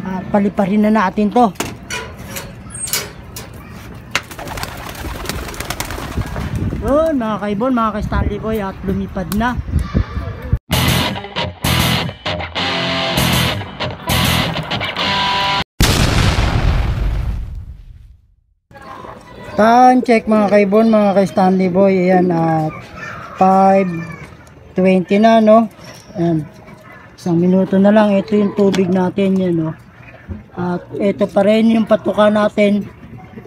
At paliparin na natin to. Yun mga kaibon, mga ka-Stanley Boy, at lumipad na. Time check mga kaibon, mga ka-Stanley Boy. Ayan, at 5:20 na, no? Ayan, isang minuto na lang. Ito yung tubig natin yan, no? At ito pa rin yung patuka natin,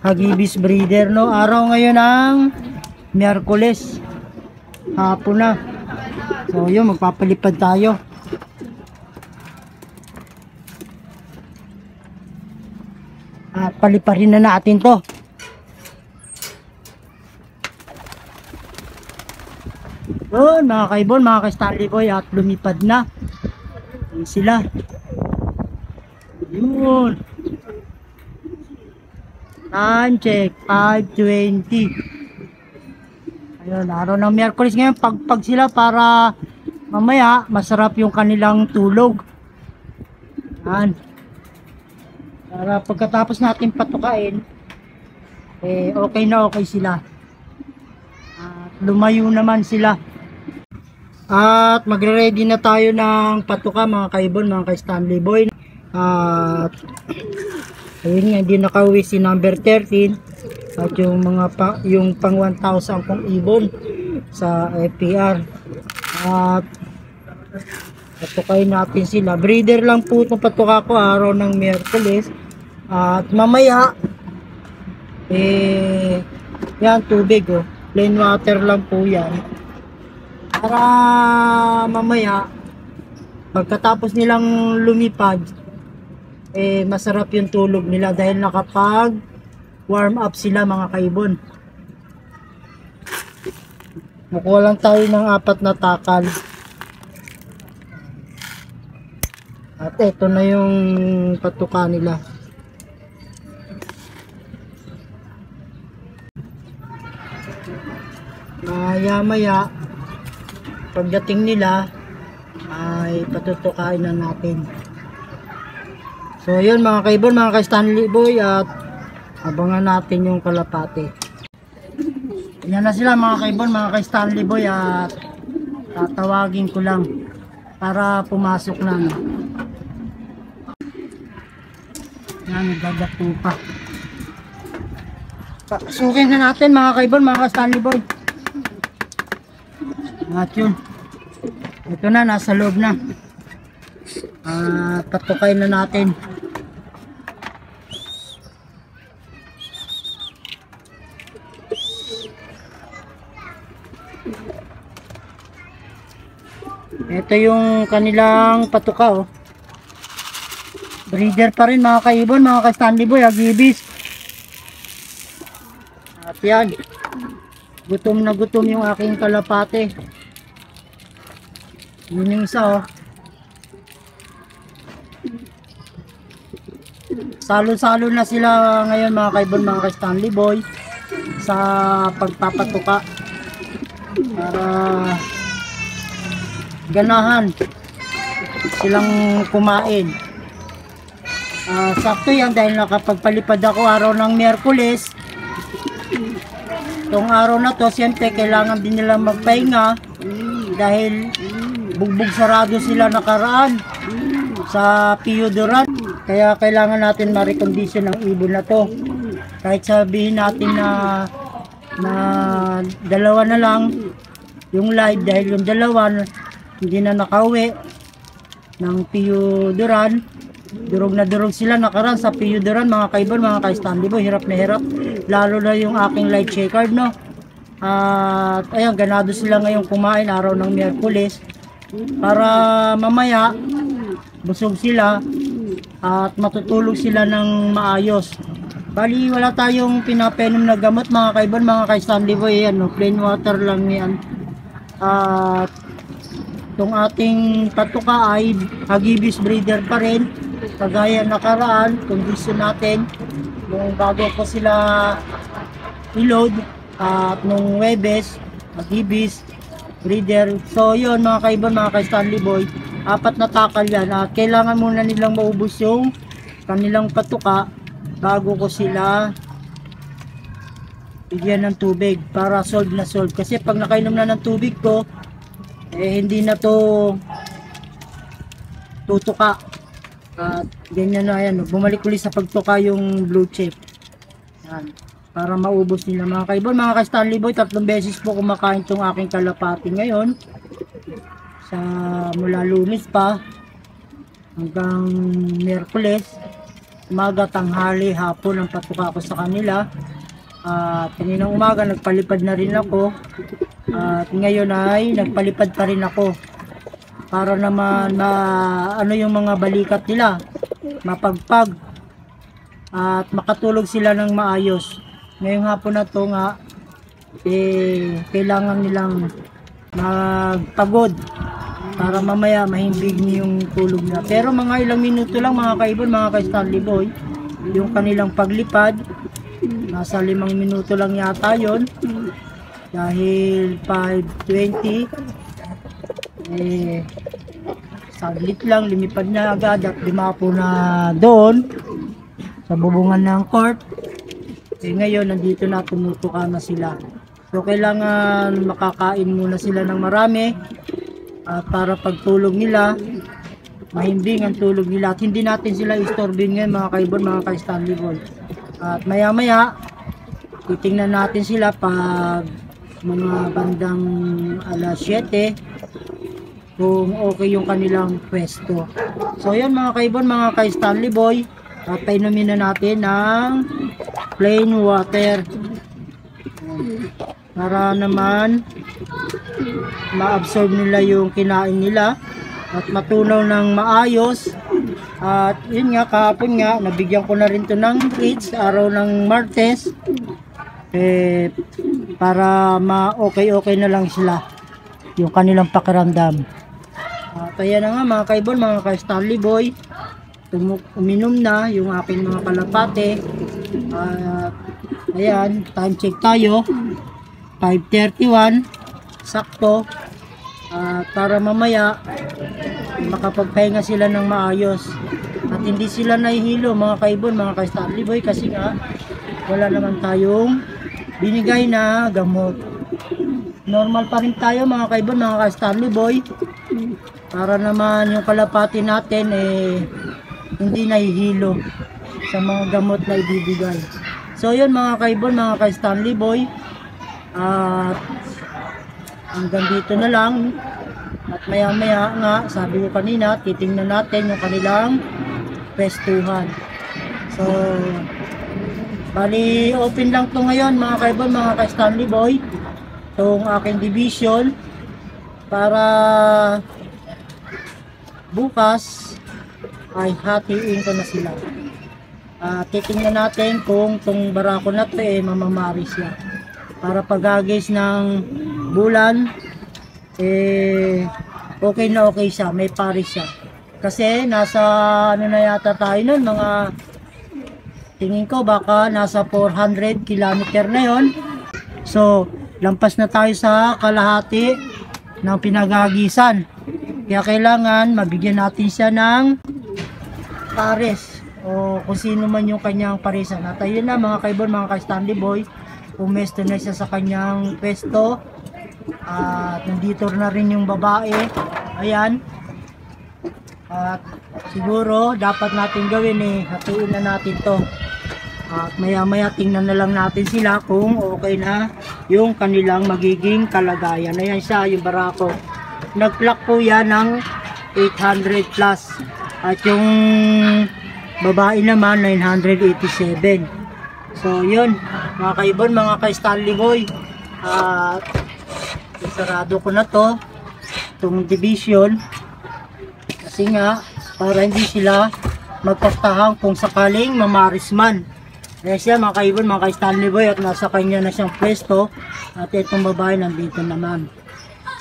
Hagibis breeder, no? Araw ngayon ang Miyerkules, hapon na. So yun, magpapalipad tayo. At paliparin na natin to. Yun mga kaibon, mga ka-Stanley Boy, at lumipad na. Yun sila. Yun. Time check 5:20. Ayun, araw ng Miyerkules ngayon. Pagpag sila para mamaya masarap yung kanilang tulog. Yan. Para pagkatapos natin patukain, okay na okay sila. At lumayo naman sila. At magre-ready na tayo ng patuka mga kaibon, mga ka-Stanley Boy. At ayun nga, hindi nakauwi si number 13 at yung mga yung pang 1,000 kong ibon sa FPR. At patukain natin sila. Breeder lang po itong patuka ko araw ng Miyerkules. At mamaya yan, tubig, oh. Plain water lang po yan. Para mamaya pagkatapos nilang lumipad, masarap yung tulog nila dahil nakapag warm up sila mga kaibon. Nakuha lang tayo ng 4 na takal. At ito na yung patuka nila. Maya pagdating nila ay patutukain na natin. So yun mga kaibon, mga ka-Stanley Boy, at abangan natin yung kalapate. Yan na sila mga kaibon, mga ka-Stanley Boy, at tatawagin ko lang para pumasok na. Yan, nagdadapo pa. Pasukin na natin mga kaibon, mga ka-Stanley Boy. At yun, ito na, nasa loob na. Patukay na natin. Ito yung kanilang patuka, oh. Breeder pa rin mga kaibon, mga ka-Stanley Boy, Hagibis. At yan, gutom na gutom yung aking kalapate. Yun yung isa, oh. Salo-salo na sila ngayon mga kaibon, mga ka-Stanley Boy, sa pagpapatuka para ganahan silang kumain. Sakto yan dahil nakapagpalipad ako araw ng Miyerkules. Itong araw na to, siyempre kailangan din nila magpahinga dahil bugbog sarado sila nakaraan sa Piyuduran. Kaya kailangan natin ma-recondition ang ibon na to. Kahit sabihin natin na dalawa na lang yung live dahil yung dalawa hindi na nakauwi ng Piyuduran. Durog na durog sila nakaraan sa Piyuduran mga kaibon, mga ka-Stanley Boy. Hirap na hirap. Lalo na yung aking light checkered, no? At ayan, ganado sila ngayong kumain araw ng Miyerkules para mamaya busog sila at matutulog sila ng maayos. Bali wala tayong pinapenom na gamot mga kaibon, mga ka-Stanley Boy. Ayan, no? Plain water lang yan. At itong ating patuka ay Hagibis breeder pa rin, kagaya nakaraan. Kondisyon natin nung bago ko sila i-load, at nung Webes, Hagibis breeder. So yun mga kaibon, mga ka-Stanley Boy, 4 na takal yan. At kailangan muna nilang maubos yung kanilang patuka bago ko sila bigyan ng tubig para solve na solve. Kasi pag nakainom na ng tubig ko, hindi na to tutuka. At ganyan na yan. Bumalik ulit sa pagtuka yung blue chip. Yan. Para maubos nila mga kaibon. Mga ka-Stanley Boy, 3 beses po kumakain tong aking kalapati ngayon. Sa mula Lunes pa hanggang Miyerkules. Umaga, tanghali, hapon ang patuka ko sa kanila. At kaninang umaga nagpalipad na rin ako. At ngayon ay nagpalipad pa rin ako. Para naman ano yung mga balikat nila. Mapagpag. At makatulog sila ng maayos. Ngayong hapon na to nga kailangan nilang magpagod para mamaya mahimbig yung tulog na. Pero mga ilang minuto lang mga kaibon, mga ka-Stanley Boy, yung kanilang paglipad nasa 5 minuto lang yata yon, dahil 5:20 saglit lang lumipad na agad at limapo na doon sa bubungan ng court. Ngayon nandito na, tumutuka na sila. So kailangan makakain muna sila ng marami para pagtulog nila mahimbing ang tulog nila at hindi natin sila istorbin ngayon mga kaibon, mga ka-Stanley Boy. At maya maya titingnan natin sila pag mga bandang alas 7 kung okay yung kanilang pwesto. So yan mga kaibon, mga ka-Stanley Boy, at painumin na natin ng plain water para naman ma-absorb nila yung kinain nila at matunaw ng maayos. At yun nga, kahapon nga nabigyan ko na rin to ng treats araw ng Martes para ma-okay na lang sila yung kanilang pakiramdam. At ayan na nga mga kaibon, mga ka-Stanley Boy, uminom na yung aking mga kalapate. Ayan, time check tayo, 5:31 sakto. Para mamaya makapagpahinga sila ng maayos at hindi sila nahihilo mga kaibon, mga ka-Stanley Boy, kasi nga wala naman tayong binigay na gamot. Normal pa rin tayo mga kaibon, mga ka-Stanley Boy, para naman yung kalapati natin hindi nahihilo sa mga gamot na ibibigay. So yun mga kaibon, mga ka-Stanley Boy, at hanggang dito na lang. At maya maya nga, sabi ko kanina, titingnan natin yung kanilang pwestuhan. So bali open lang to ngayon mga kaibon, mga ka-Stanley Boy, itong aking division, para bukas ay hatiin ko na sila. Titingnan natin kung itong barako na to mamamari siya, para pagagis ng bulan okay na okay siya, may pari siya. Kasi nasa ano na yata tayo nun, mga tingin ko baka nasa 400 kilometer na yon. So lampas na tayo sa kalahati ng pinagagisan, kaya kailangan mabigyan natin siya ng pares o kung sino man yung kanyang parisan. At ayun na mga kaibon, mga ka-Stanley Boy, pumesto na siya sa kanyang pwesto. At nandito na rin yung babae. Ayan. At siguro dapat natin gawin hatiin na natin to. At maya maya tingnan na lang natin sila kung okay na yung kanilang magiging kalagayan. Ayan siya, yung barako. Nag-clock po yan ng 800 plus. At yung babae naman 987. So yun mga kaibon, mga ka-Stanley Boy, at isarado ko na to itong division, kasi nga para hindi sila magkastahang kung sakaling mamarisman. Kaya siya mga kaibon, mga ka-Stanley Boy, at nasa kanya na siyang pwesto. At itong babae nandito naman.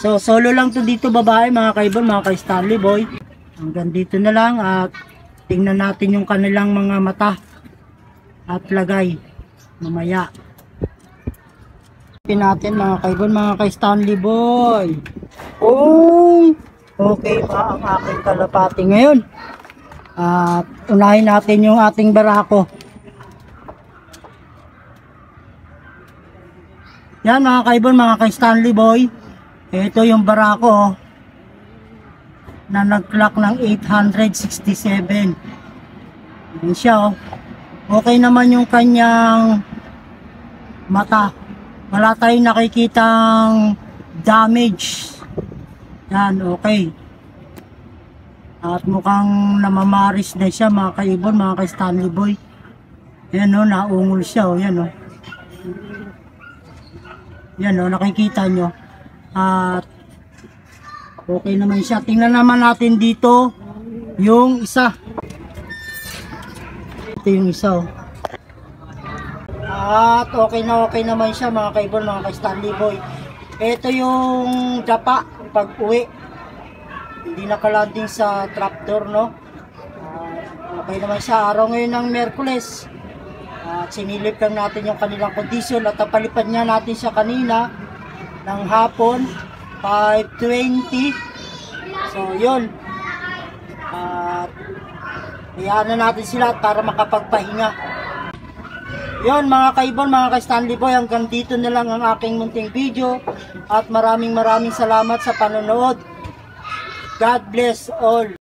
So solo lang to dito babae mga kaibon, mga ka-Stanley Boy. Hanggang dito na lang, at tingnan natin yung kanilang mga mata at lagay mamaya. Natin mga kaibon, mga ka-Stanley Boy, okay ba ang aking kalapati ngayon? At unahin natin yung ating barako. Yan mga kaibon, mga ka-Stanley Boy. Ito yung barako na nag-clock ng 867. Yan siya. Okay naman yung kanyang mata. Wala tayong nakikitang damage. Yan, okay. At mukhang namamaris na siya mga kaibon, mga ka-Stanley Boy. Yan o, naungol siya o, yan o. Yan o, nakikita nyo. At okay naman siya. Tingnan naman natin dito yung isa. Ito yung isa o. At okay naman siya mga kaibon, mga ka-Stanley Boy. Ito yung dapa pag uwi. Hindi nakalanding sa trapdoor, no? Okay naman siya. Araw ngayon ng Merkules. At sinilip lang natin yung kanilang kondisyon at napalipad niya natin siya kanina ng hapon 5:20. So yun. At hayaan na natin sila para makapagpahinga. Yun mga kaibon, mga ka-Stanley Boy, hanggang dito na lang ang aking munting video. At maraming salamat sa panonood. God bless all.